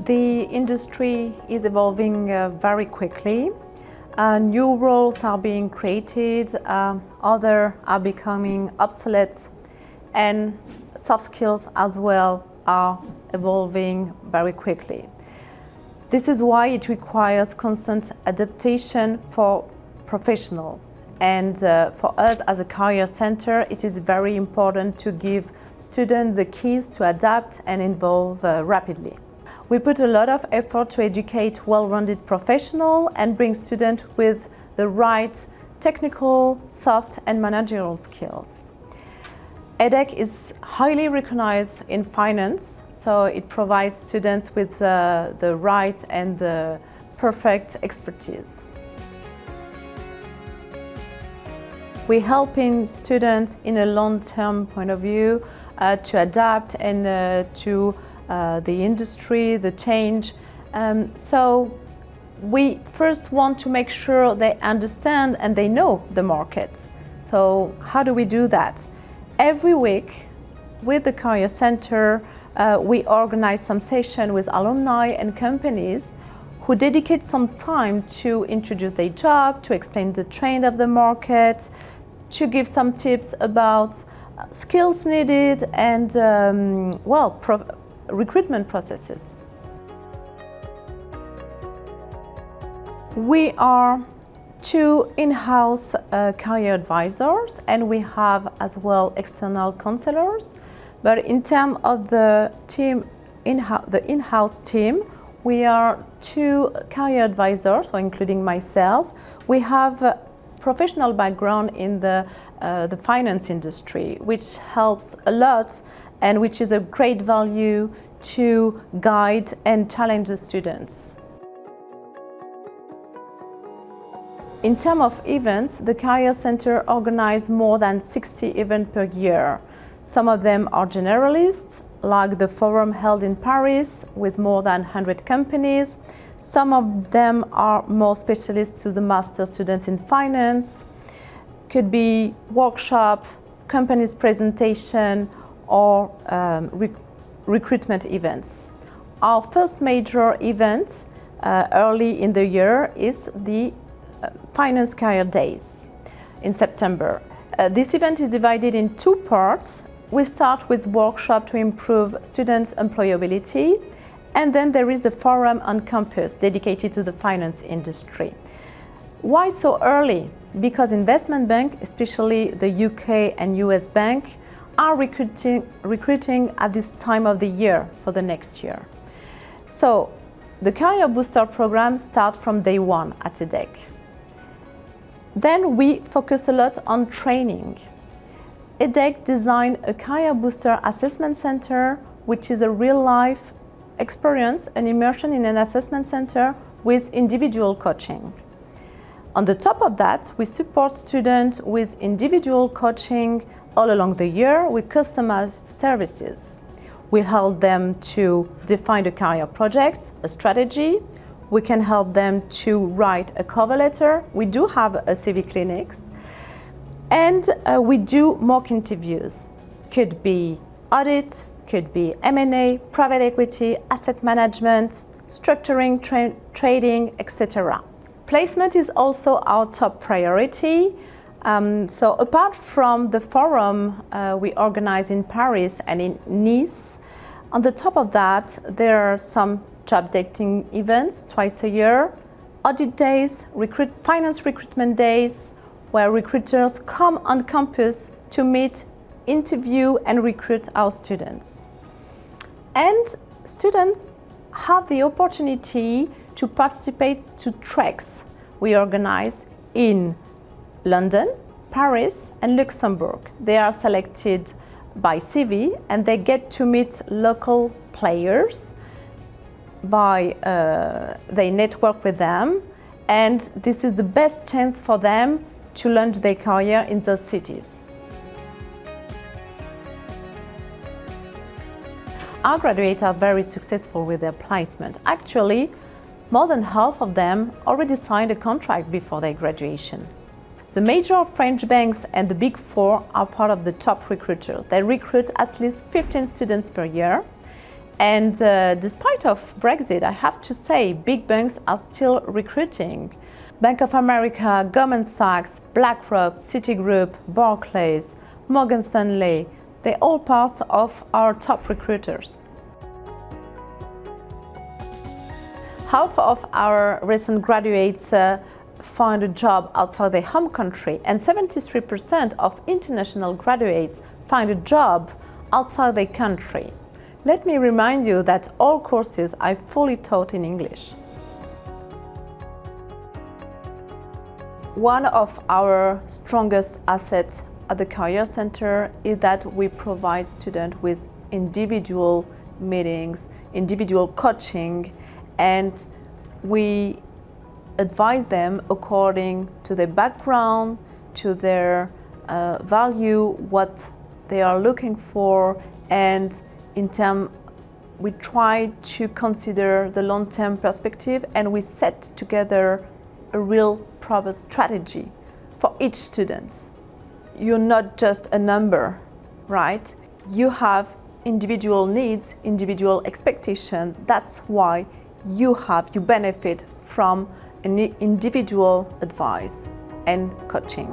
The industry is evolving very quickly. New roles are being created, others are becoming obsolete, and soft skills as well are evolving very quickly. This is why it requires constant adaptation for professionals. And for us as a career center, it is very important to give students the keys to adapt and evolve rapidly. We put a lot of effort to educate well-rounded professionals and bring students with the right technical, soft and managerial skills. EDHEC is highly recognized in finance, so it provides students with the right and the perfect expertise. We're helping students in a long-term point of view to adapt and to the industry, the change. So we first want to make sure they understand and they know the market. So how do we do that? Every week with the Career Center, we organize some sessions with alumni and companies who dedicate some time to introduce their job, to explain the trend of the market, to give some tips about skills needed and recruitment processes. We are 2 in-house career advisors, and we have as well external counselors. But in terms of the team, the in-house team, we are 2 career advisors, so including myself. We have a professional background in the finance industry, which helps a lot and which is a great value to guide and challenge the students. In terms of events, the Career Center organizes more than 60 events per year. Some of them are generalists, like the forum held in Paris with more than 100 companies. Some of them are more specialist to the master students in finance. Could be workshop, companies presentation, or recruitment events. Our first major event early in the year is the Finance Career Days in September. This event is divided in 2 parts. We start with workshop to improve students' employability, and then there is a forum on campus dedicated to the finance industry. Why so early? Because investment banks, especially the UK and US bank, are recruiting at this time of the year for the next year. So the Career Booster program starts from day 1 at EDHEC. Then we focus a lot on training. EDHEC designed a Career Booster Assessment Center, which is a real-life experience, an immersion in an assessment center with individual coaching. On the top of that, we support students with individual coaching all along the year with customized services. We help them to define a career project, a strategy. We can help them to write a cover letter. We do have a CV clinics. And we do mock interviews. Could be audit, could be M&A, private equity, asset management, structuring, trading, etc. Placement is also our top priority. So apart from the forum we organize in Paris and in Nice, on the top of that, there are some job dating events twice a year, audit days, finance recruitment days, where recruiters come on campus to meet, interview and recruit our students. And students have the opportunity to participate to treks we organize in London, Paris and Luxembourg. They are selected by CV and they get to meet local players. They network with them, and this is the best chance for them to launch their career in those cities. Our graduates are very successful with their placement. Actually, more than half of them already signed a contract before their graduation. The major French banks and the Big Four are part of the top recruiters. They recruit at least 15 students per year. And despite of Brexit, I have to say, big banks are still recruiting. Bank of America, Goldman Sachs, BlackRock, Citigroup, Barclays, Morgan Stanley, they're all part of our top recruiters. Half of our recent graduates find a job outside their home country, and 73% of international graduates find a job outside their country. Let me remind you that all courses are fully taught in English. One of our strongest assets at the Career Center is that we provide students with individual meetings, individual coaching, and we advise them according to their background, to their value, what they are looking for, and we try to consider the long-term perspective, and we set together a real proper strategy for each student. You're not just a number, right? You have individual needs, individual expectations. That's why you benefit from an individual advice and coaching.